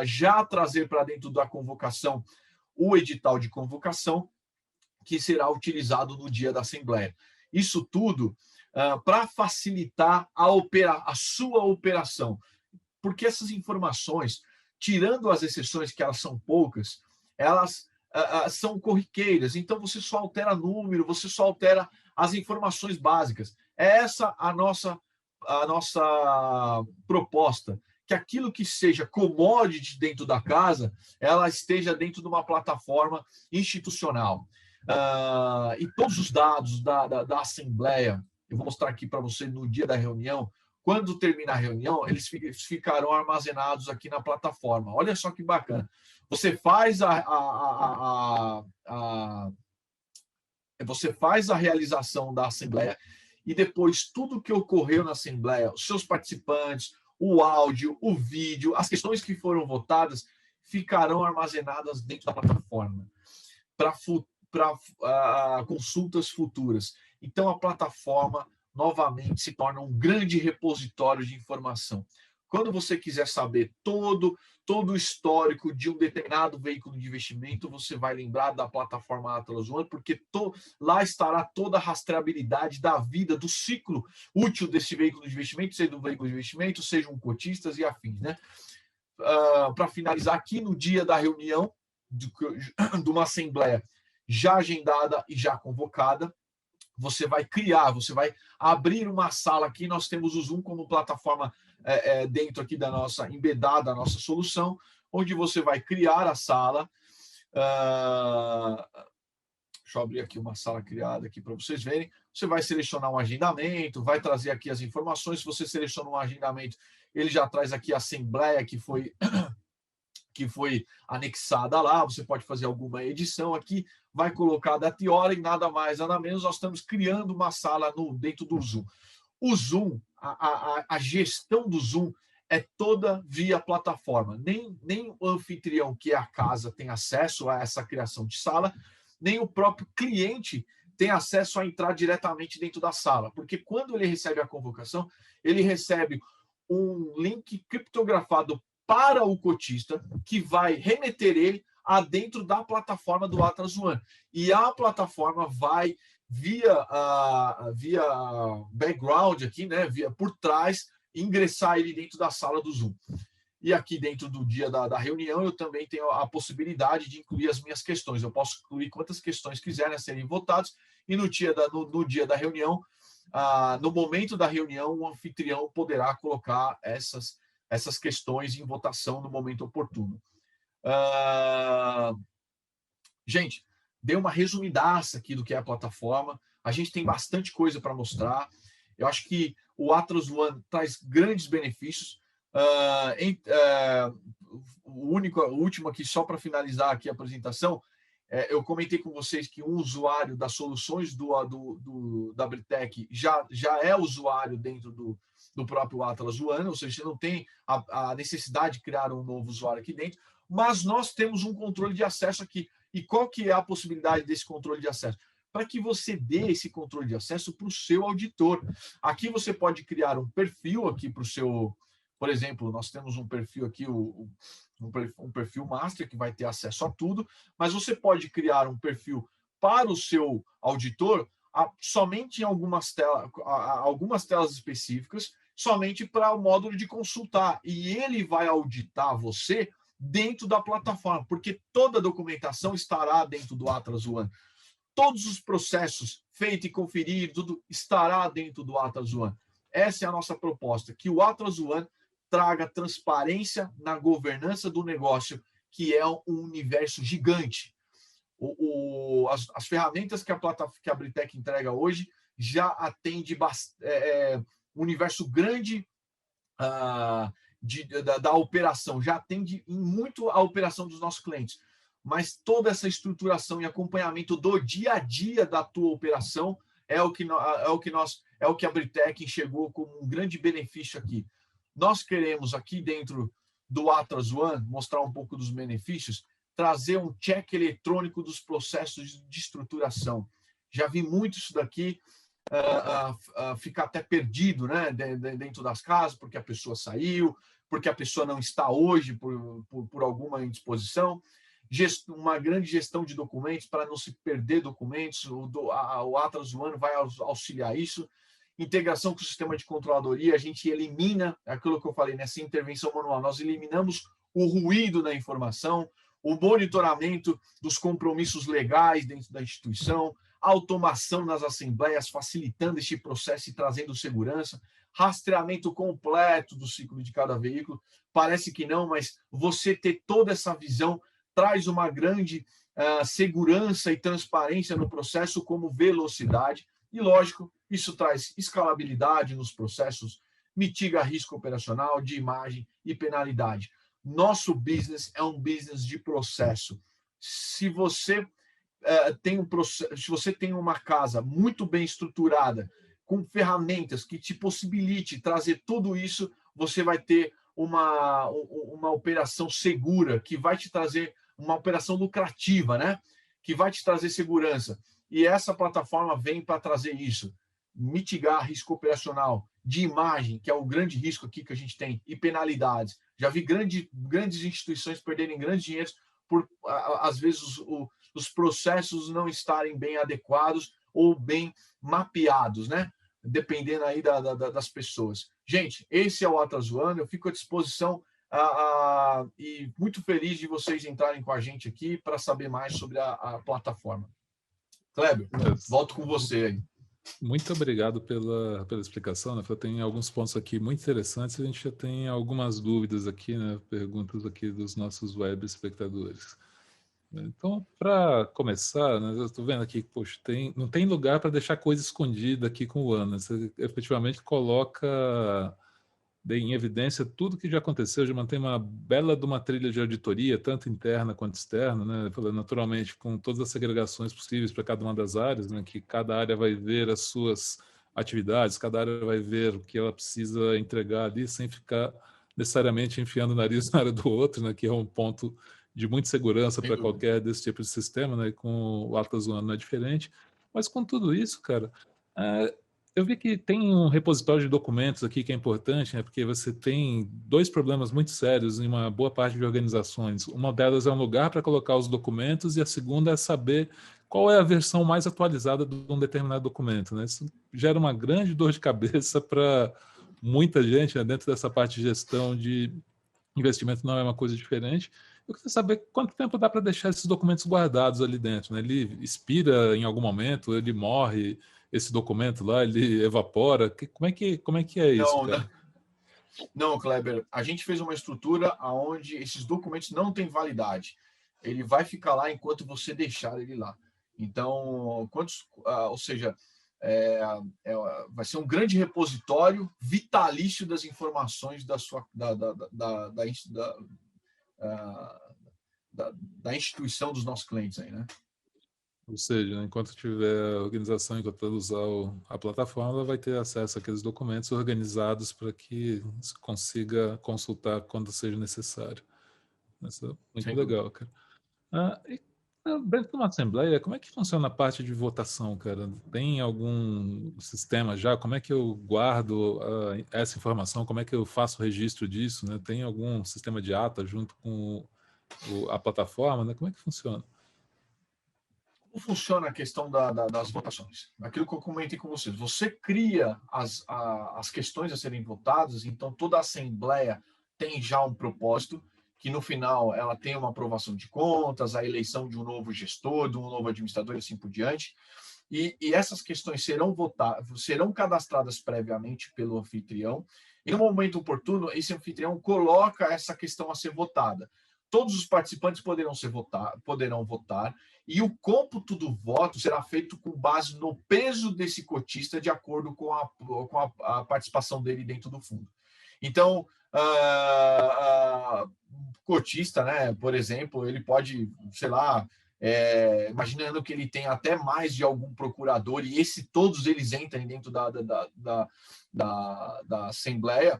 já trazer para dentro da convocação o edital de convocação que será utilizado no dia da assembleia. Isso tudo para facilitar a sua operação. Porque essas informações, tirando as exceções, que elas são poucas, elas são corriqueiras. Então, você só altera número, você só altera as informações básicas. É essa a nossa proposta. Que aquilo que seja commodity dentro da casa, ela esteja dentro de uma plataforma institucional. E todos os dados da Assembleia, eu vou mostrar aqui para você no dia da reunião, quando terminar a reunião, eles ficarão armazenados aqui na plataforma. Olha só que bacana. Você faz você faz a realização da Assembleia e depois tudo que ocorreu na Assembleia, os seus participantes, o áudio, o vídeo, as questões que foram votadas ficarão armazenadas dentro da plataforma para consultas futuras. Então, a plataforma novamente se torna um grande repositório de informação. Quando você quiser saber todo o histórico de um determinado veículo de investimento, você vai lembrar da plataforma Atlas One, porque lá estará toda a rastreabilidade da vida, do ciclo útil desse veículo de investimento, seja um veículo de investimento, sejam cotistas e afins, né? Para finalizar, aqui no dia da reunião de uma assembleia já agendada e já convocada, você vai abrir uma sala aqui. Nós temos o Zoom como plataforma dentro aqui da nossa, embedada a nossa solução, onde você vai criar a sala. Deixa eu abrir aqui uma sala criada aqui para vocês verem. Você vai selecionar um agendamento, vai trazer aqui as informações. Se você seleciona um agendamento, ele já traz aqui a assembleia que foi anexada lá. Você pode fazer alguma edição aqui, vai colocar a data e hora e nada mais, nada menos. Nós estamos criando uma sala dentro do Zoom. O Zoom, a gestão do Zoom é toda via plataforma. Nem o anfitrião, que é a casa, tem acesso a essa criação de sala, nem o próprio cliente tem acesso a entrar diretamente dentro da sala, porque quando ele recebe a convocação, ele recebe um link criptografado para o cotista, que vai remeter ele a dentro da plataforma do Atlas One. E a plataforma vai, via background aqui, né, por trás, ingressar ele dentro da sala do Zoom. E aqui dentro do dia da reunião, eu também tenho a possibilidade de incluir as minhas questões. Eu posso incluir quantas questões quiserem a serem votadas, e no dia da reunião, no momento da reunião, o anfitrião poderá colocar essas questões em votação no momento oportuno. Gente, dei uma resumidaça aqui do que é a plataforma. A gente tem bastante coisa para mostrar. Eu acho que o Atlas One traz grandes benefícios. O último aqui, só para finalizar aqui a apresentação, eu comentei com vocês que um usuário das soluções da Britec já é usuário dentro do próprio Atlas One, ou seja, você não tem a necessidade de criar um novo usuário aqui dentro, mas nós temos um controle de acesso aqui. E qual que é a possibilidade desse controle de acesso? Para que você dê esse controle de acesso para o seu auditor. Aqui você pode criar um perfil aqui para o seu... Por exemplo, nós temos um perfil aqui, um perfil master, que vai ter acesso a tudo, mas você pode criar um perfil para o seu auditor somente em algumas telas específicas, somente para o módulo de consultar. E ele vai auditar você dentro da plataforma, porque toda a documentação estará dentro do Atlas One. Todos os processos feitos e conferidos, tudo estará dentro do Atlas One. Essa é a nossa proposta, que o Atlas One traga transparência na governança do negócio, que é um universo gigante. As ferramentas que a Britec entrega hoje já atende um universo grande da operação, já atende muito a operação dos nossos clientes, mas toda essa estruturação e acompanhamento do dia a dia da tua operação é o que a Britec enxergou como um grande benefício aqui. Nós queremos aqui dentro do Atlas One mostrar um pouco dos benefícios, trazer um check eletrônico dos processos de estruturação. Já vi muito isso daqui ficar até perdido, né, dentro das casas, porque a pessoa saiu, porque a pessoa não está hoje por alguma indisposição. Uma grande gestão de documentos para não se perder documentos. O Atlas One vai auxiliar isso. Integração com o sistema de controladoria, a gente elimina aquilo que eu falei nessa intervenção manual, nós eliminamos o ruído da informação, o monitoramento dos compromissos legais dentro da instituição, a automação nas assembleias, facilitando este processo e trazendo segurança, rastreamento completo do ciclo de cada veículo. Parece que não, mas você ter toda essa visão traz uma grande segurança e transparência no processo, como velocidade. E, lógico, isso traz escalabilidade nos processos, mitiga risco operacional, de imagem e penalidade. Nosso business é um business de processo. Se você tem uma casa muito bem estruturada, com ferramentas que te possibilite trazer tudo isso, você vai ter uma operação segura, que vai te trazer uma operação lucrativa, né? Que vai te trazer segurança. E essa plataforma vem para trazer isso, mitigar risco operacional de imagem, que é o grande risco aqui que a gente tem, e penalidades. Já vi grandes instituições perderem grandes dinheiros por, às vezes, os processos não estarem bem adequados ou bem mapeados, né? Dependendo aí das pessoas. Gente, esse é o Atlas One, eu fico à disposição e muito feliz de vocês entrarem com a gente aqui para saber mais sobre a plataforma. Kleber, volto com você aí. Muito obrigado pela explicação, né? Tem alguns pontos aqui muito interessantes. A gente já tem algumas dúvidas aqui, né? Perguntas aqui dos nossos web espectadores. Então, para começar, né, eu estou vendo aqui que, poxa, não tem lugar para deixar coisa escondida aqui com o Ana. Você efetivamente coloca em evidência tudo que já aconteceu, já mantém uma bela de uma trilha de auditoria, tanto interna quanto externa, né? Naturalmente, com todas as segregações possíveis para cada uma das áreas, né? Que cada área vai ver as suas atividades, cada área vai ver o que ela precisa entregar ali, sem ficar necessariamente enfiando o nariz na área do outro, né? Que é um ponto de muita segurança para qualquer desse tipo de sistema, né? E com o Atlas One não é diferente. Mas com tudo isso, cara, eu vi que tem um repositório de documentos aqui que é importante, né? Porque você tem dois problemas muito sérios em uma boa parte de organizações. Uma delas é um lugar para colocar os documentos e a segunda é saber qual é a versão mais atualizada de um determinado documento, né? Isso gera uma grande dor de cabeça para muita gente, né? Dentro dessa parte de gestão de investimento não é uma coisa diferente. Eu queria saber quanto tempo dá para deixar esses documentos guardados ali dentro, né? Ele expira em algum momento, ele morre, esse documento lá, ele evapora. Como é que é isso, cara? Não, Kleber, a gente fez uma estrutura onde esses documentos não têm validade. Ele vai ficar lá enquanto você deixar ele lá. Então, ou seja, vai ser um grande repositório vitalício das informações da instituição dos nossos clientes aí, né? Ou seja, enquanto tiver a organização, enquanto ela usar a plataforma, ela vai ter acesso àqueles documentos organizados para que se consiga consultar quando seja necessário. Isso é muito legal, cara. Dentro de uma assembleia, como é que funciona a parte de votação, cara? Tem algum sistema já? Como é que eu guardo essa informação? Como é que eu faço o registro disso, né? Tem algum sistema de ata junto com a plataforma, né? Como é que funciona? Como funciona a questão das votações? Aquilo que eu comentei com vocês. Você cria as questões a serem votadas, então toda a assembleia tem já um propósito, que no final ela tem uma aprovação de contas, a eleição de um novo gestor, de um novo administrador e assim por diante. E essas questões serão cadastradas previamente pelo anfitrião, e no momento oportuno, esse anfitrião coloca essa questão a ser votada. Todos os participantes poderão votar, e o cômputo do voto será feito com base no peso desse cotista, de acordo com a participação dele dentro do fundo. Então, cotista, né, por exemplo, ele pode, sei lá, imaginando que ele tem até mais de algum procurador, e todos eles entrem dentro da Assembleia,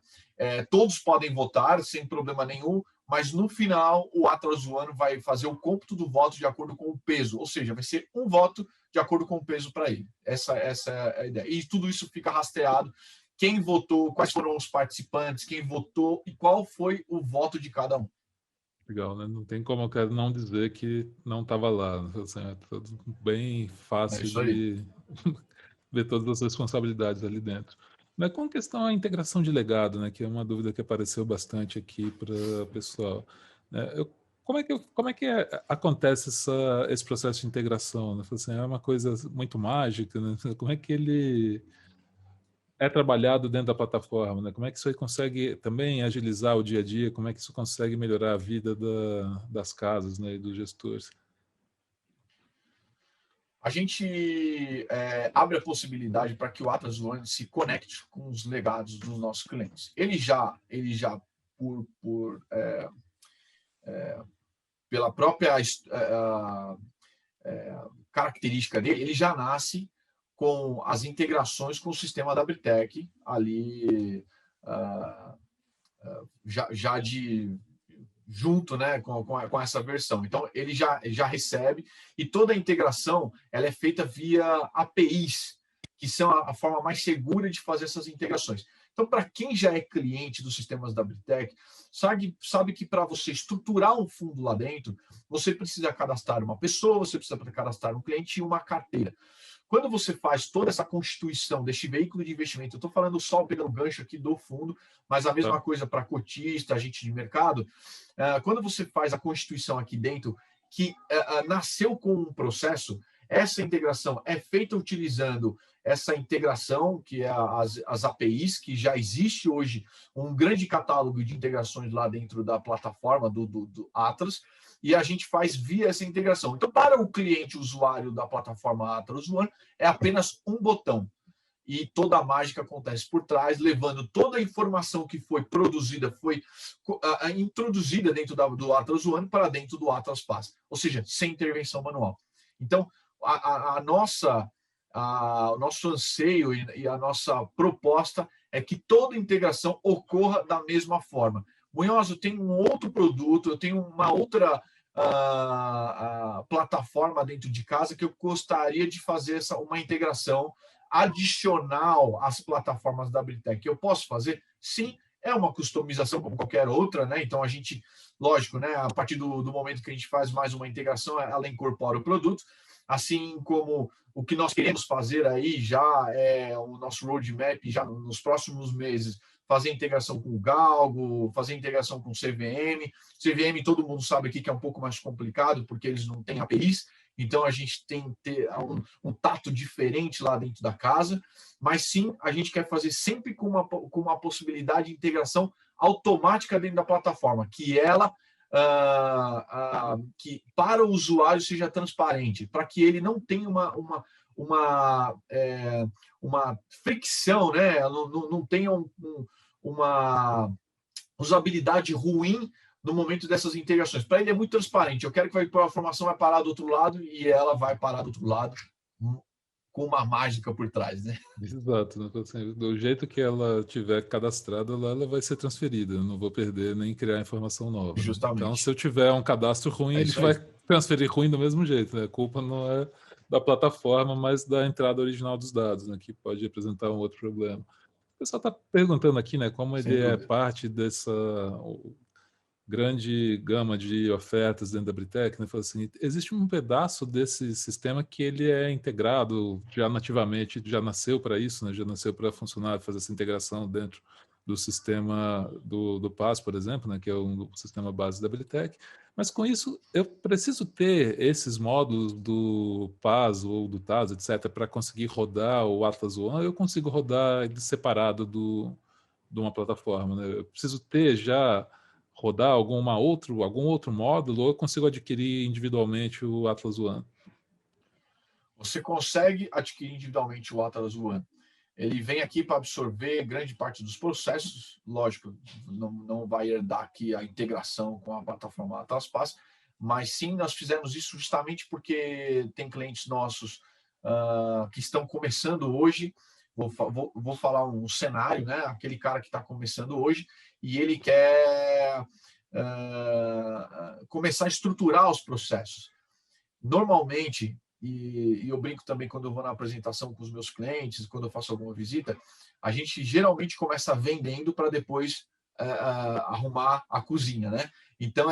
todos podem votar sem problema nenhum, mas no final o Atlas One vai fazer o cômputo do voto de acordo com o peso, ou seja, vai ser um voto de acordo com o peso para ele. Essa é a ideia. E tudo isso fica rastreado. Quem votou, quais foram os participantes, quem votou e qual foi o voto de cada um. Legal, né? Não tem como eu quero não dizer que não estava lá. Assim, é tudo bem fácil de ver todas as responsabilidades ali dentro. Mas com questão à integração de legado, né, que é uma dúvida que apareceu bastante aqui para o pessoal. Né, como é que acontece esse processo de integração? Né? Assim, é uma coisa muito mágica, né? Como é que ele é trabalhado dentro da plataforma? Né? Como é que isso aí consegue também agilizar o dia a dia? Como é que isso consegue melhorar a vida das casas, né, e dos gestores? A gente abre a possibilidade para que o Atlas One se conecte com os legados dos nossos clientes. Ele já pela própria característica dele, ele já nasce com as integrações com o sistema da Britec ali já junto, né, com essa versão. Então, ele já recebe, e toda a integração ela é feita via APIs, que são a forma mais segura de fazer essas integrações. Então, para quem já é cliente dos sistemas da Britec, sabe que para você estruturar um fundo lá dentro, você precisa cadastrar uma pessoa, você precisa cadastrar um cliente e uma carteira. Quando você faz toda essa constituição deste veículo de investimento, eu estou falando só pegando gancho aqui do fundo, mas a mesma coisa para cotista, agente de mercado, quando você faz a constituição aqui dentro, que nasceu com um processo, essa integração é feita utilizando essa integração, que é as APIs, que já existe hoje um grande catálogo de integrações lá dentro da plataforma do Atlas, e a gente faz via essa integração. Então, para o cliente usuário da plataforma Atlas One, é apenas um botão. E toda a mágica acontece por trás, levando toda a informação que foi produzida, foi introduzida dentro do Atlas One para dentro do Atlas Pass. Ou seja, sem intervenção manual. Então, o nosso anseio e a nossa proposta é que toda integração ocorra da mesma forma. Munhoz, eu tenho um outro produto, eu tenho uma outra plataforma dentro de casa que eu gostaria de fazer uma integração adicional às plataformas da Britec. Eu posso fazer? Sim, é uma customização como qualquer outra, né? Então a gente, lógico, né? A partir do momento que a gente faz mais uma integração, ela incorpora o produto, assim como o que nós queremos fazer aí já é o nosso roadmap, já nos próximos meses, fazer integração com o Galgo, fazer integração com o CVM. CVM, todo mundo sabe aqui que é um pouco mais complicado, porque eles não têm APIs, então a gente tem que ter um tato diferente lá dentro da casa, mas sim, a gente quer fazer sempre com uma possibilidade de integração automática dentro da plataforma, que ela que para o usuário seja transparente, para que ele não tenha uma fricção, né? Não tenha uma usabilidade ruim no momento dessas integrações. Para ele é muito transparente. Eu quero que a informação vai parar do outro lado e ela vai parar do outro lado com uma mágica por trás, né? Exato. Né? Assim, do jeito que ela tiver cadastrada, ela vai ser transferida. Eu não vou perder nem criar informação nova. Né? Justamente. Então, se eu tiver um cadastro ruim, ele vai transferir ruim do mesmo jeito. Né? A culpa não é da plataforma, mas da entrada original dos dados, né? Que pode apresentar um outro problema. O pessoal está perguntando aqui, né, como ele é parte dessa grande gama de ofertas dentro da Britec, né? Fala assim, existe um pedaço desse sistema que ele é integrado já nativamente, já nasceu para isso, né? Já nasceu para funcionar, fazer essa integração dentro do sistema do PAS, por exemplo, né? Que é o sistema base da Britec. Mas com isso, eu preciso ter esses módulos do PAS ou do TAS, etc., para conseguir rodar o Atlas One, eu consigo rodar ele separado de uma plataforma, né? Eu preciso ter já rodar algum outro módulo, ou eu consigo adquirir individualmente o Atlas One? Você consegue adquirir individualmente o Atlas One. Ele vem aqui para absorver grande parte dos processos, lógico, não vai herdar aqui a integração com a plataforma Atlas Pass, mas sim, nós fizemos isso justamente porque tem clientes nossos que estão começando hoje. Vou falar um cenário, né? Aquele cara que está começando hoje e ele quer começar a estruturar os processos. Normalmente, e eu brinco também quando eu vou na apresentação com os meus clientes, quando eu faço alguma visita, a gente geralmente começa vendendo para depois arrumar a cozinha, né? Então,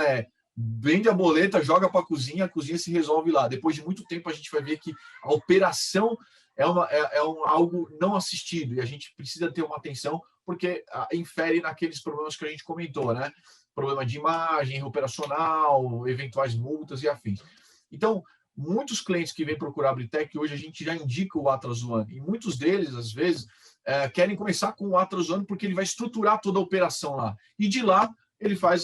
vende a boleta, joga para a cozinha se resolve lá. Depois de muito tempo, a gente vai ver que a operação é algo não assistido e a gente precisa ter uma atenção porque infere naqueles problemas que a gente comentou, né? Problema de imagem, operacional, eventuais multas e afins. Então, muitos clientes que vêm procurar a Britec, hoje a gente já indica o Atlas One, e muitos deles, às vezes, querem começar com o Atlas One porque ele vai estruturar toda a operação lá. E de lá, ele faz,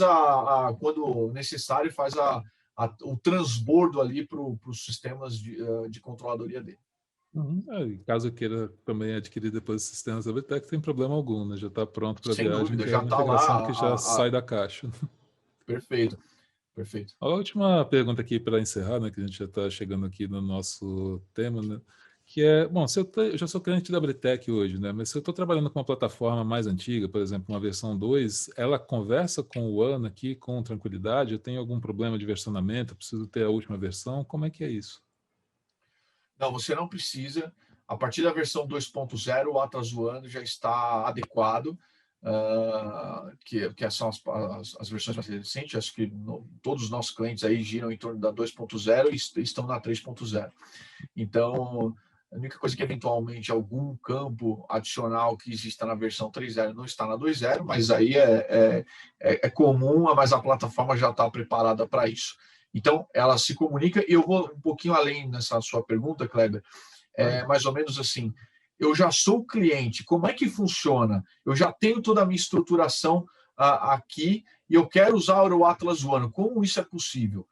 quando necessário, faz o transbordo ali para os sistemas de controladoria dele. Caso queira também adquirir depois os sistemas da Britec, tem problema algum, né? Já está pronto para a viagem, dúvida, que já é uma está integração lá que já sai da caixa. Perfeito. Perfeito. A última pergunta aqui para encerrar, né, que a gente já está chegando aqui no nosso tema, né, que é, bom, eu já sou cliente da Britec hoje, né? Mas se eu estou trabalhando com uma plataforma mais antiga, por exemplo, uma versão 2, ela conversa com o One aqui com tranquilidade? Eu tenho algum problema de versionamento? Eu preciso ter a última versão? Como é que é isso? Não, você não precisa. A partir da versão 2.0, o Atlas One já está adequado, que são as versões mais recentes. Acho que todos os nossos clientes aí giram em torno da 2.0 e estão na 3.0. Então, a única coisa que eventualmente algum campo adicional que exista na versão 3.0 não está na 2.0, mas aí é comum, mas a plataforma já está preparada para isso. Então, ela se comunica, e eu vou um pouquinho além nessa sua pergunta, Kleber, mais ou menos assim, eu já sou cliente, como é que funciona? Eu já tenho toda a minha estruturação aqui e eu quero usar o Atlas One, como isso é possível?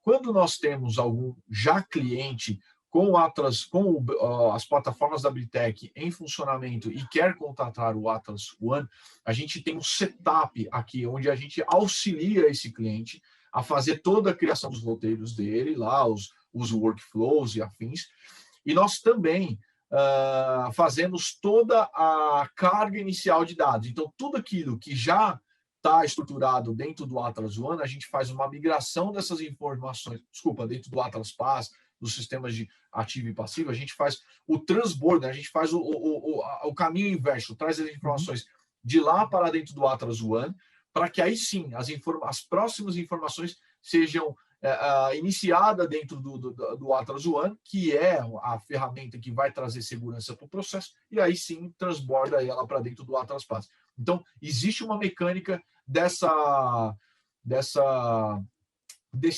Quando nós temos algum já cliente com o Atlas, com as plataformas da Britec em funcionamento e quer contratar o Atlas One, a gente tem um setup aqui, onde a gente auxilia esse cliente a fazer toda a criação dos roteiros dele, lá os workflows e afins. E nós também fazemos toda a carga inicial de dados. Então, tudo aquilo que já está estruturado dentro do Atlas One, a gente faz uma migração dessas informações, dentro do Atlas Pass, dos sistemas de ativo e passivo, a gente faz o transbordo, a gente faz o caminho inverso, traz as informações de lá para dentro do Atlas One, para que aí sim as próximas informações sejam iniciadas dentro do Atlas One, que é a ferramenta que vai trazer segurança para o processo, e aí sim transborda ela para dentro do Atlas Pass. Então, existe uma mecânica desse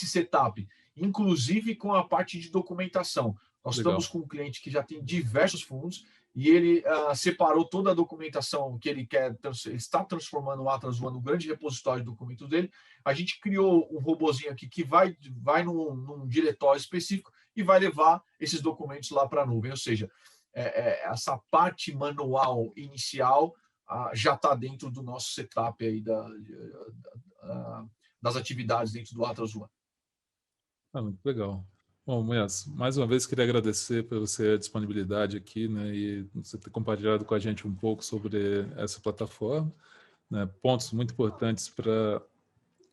setup, inclusive com a parte de documentação. Nós Legal. estamos com um cliente que já tem diversos fundos e ele separou toda a documentação que ele quer, ele está transformando o Atlas One no grande repositório de documentos dele. A gente criou um robozinho aqui que vai num diretório específico e vai levar esses documentos lá para a nuvem. Ou seja, essa parte manual inicial já está dentro do nosso setup aí das atividades dentro do Atlas One. Muito legal. Bom, Moyas, mais uma vez queria agradecer pela sua disponibilidade aqui, né, e você ter compartilhado com a gente um pouco sobre essa plataforma, né, pontos muito importantes para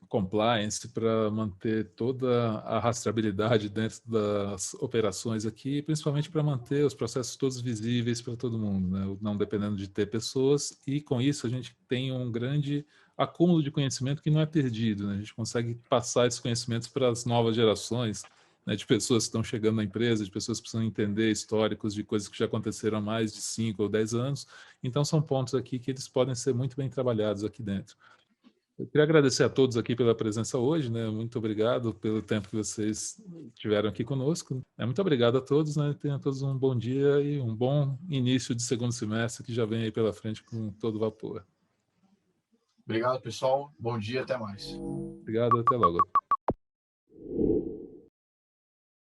compliance, para manter toda a rastreabilidade dentro das operações aqui, principalmente para manter os processos todos visíveis para todo mundo, né, não dependendo de ter pessoas, e com isso a gente tem um grande acúmulo de conhecimento que não é perdido, né, a gente consegue passar esses conhecimentos para as novas gerações, né, de pessoas que estão chegando na empresa, de pessoas que precisam entender históricos de coisas que já aconteceram há mais de 5 ou 10 anos, então são pontos aqui que eles podem ser muito bem trabalhados aqui dentro. Eu queria agradecer a todos aqui pela presença hoje, né? Muito obrigado pelo tempo que vocês tiveram aqui conosco. Muito obrigado a todos, né? Tenham todos um bom dia e um bom início de segundo semestre que já vem aí pela frente com todo vapor. Obrigado, pessoal. Bom dia, até mais. Obrigado, até logo.